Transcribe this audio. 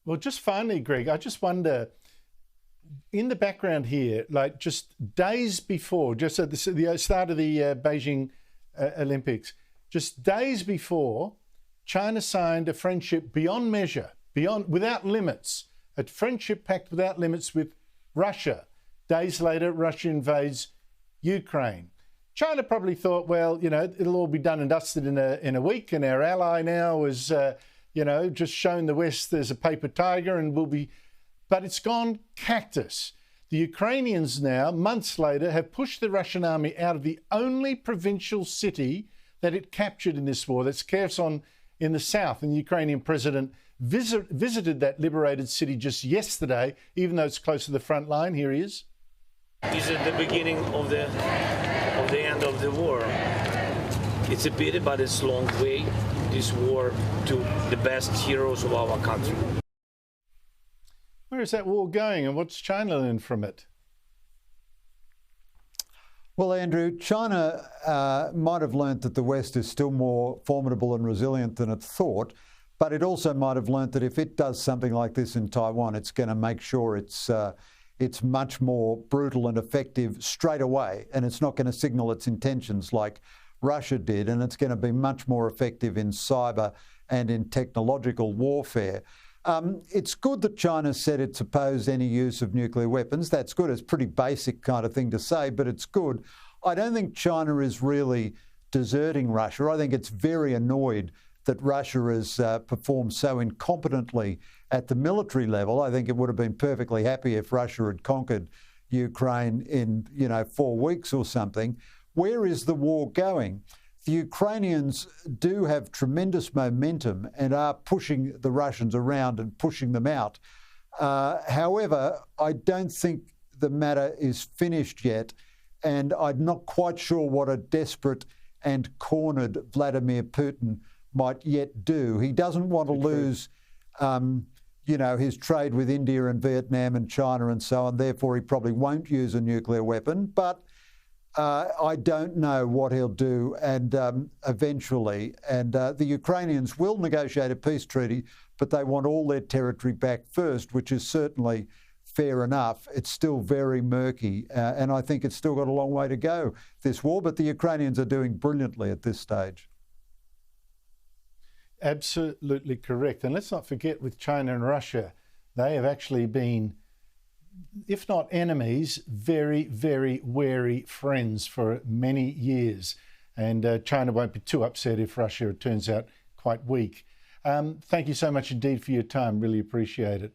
Well, just finally, Greg, I just wonder, in the background here, like just days before, just at the start of the Beijing Olympics, just days before, China signed a friendship beyond measure, without limits, a friendship pact without limits with Russia. Days later, Russia invades Ukraine. China probably thought, well, you know, it'll all be done and dusted in a week, and our ally now is, you know, just shown the West there's a paper tiger and we'll be... But it's gone cactus. The Ukrainians now, months later, have pushed the Russian army out of the only provincial city that it captured in this war. That's Kherson in the south. And the Ukrainian president visited that liberated city just yesterday, even though it's close to the front line. Here he is. This is the beginning of the end of the war. It's a pity, but it's a long way, this war, to the best heroes of our country. Where is that war going, and what's China learned from it? Well, Andrew, China might have learnt that the West is still more formidable and resilient than it thought, but it also might have learnt that if it does something like this in Taiwan, it's going to make sure it's much more brutal and effective straight away, and it's not going to signal its intentions like Russia did, and it's going to be much more effective in cyber and in technological warfare. It's good that China said it's opposed any use of nuclear weapons. That's good. It's a pretty basic kind of thing to say, but it's good. I don't think China is really deserting Russia. I think it's very annoyed that Russia has performed so incompetently at the military level. I think it would have been perfectly happy if Russia had conquered Ukraine in, 4 weeks or something. Where is the war going? The Ukrainians do have tremendous momentum and are pushing the Russians around and pushing them out. However, I don't think the matter is finished yet, and I'm not quite sure what a desperate and cornered Vladimir Putin might yet do. He doesn't want to lose, his trade with India and Vietnam and China and so on. Therefore, he probably won't use a nuclear weapon. But I don't know what he'll do, and eventually. And the Ukrainians will negotiate a peace treaty, but they want all their territory back first, which is certainly fair enough. It's still very murky, and I think it's still got a long way to go, this war, but the Ukrainians are doing brilliantly at this stage. Absolutely correct. And let's not forget, with China and Russia, they have actually been, if not enemies, very, very wary friends for many years. And China won't be too upset if Russia turns out quite weak. Thank you so much indeed for your time. Really appreciate it.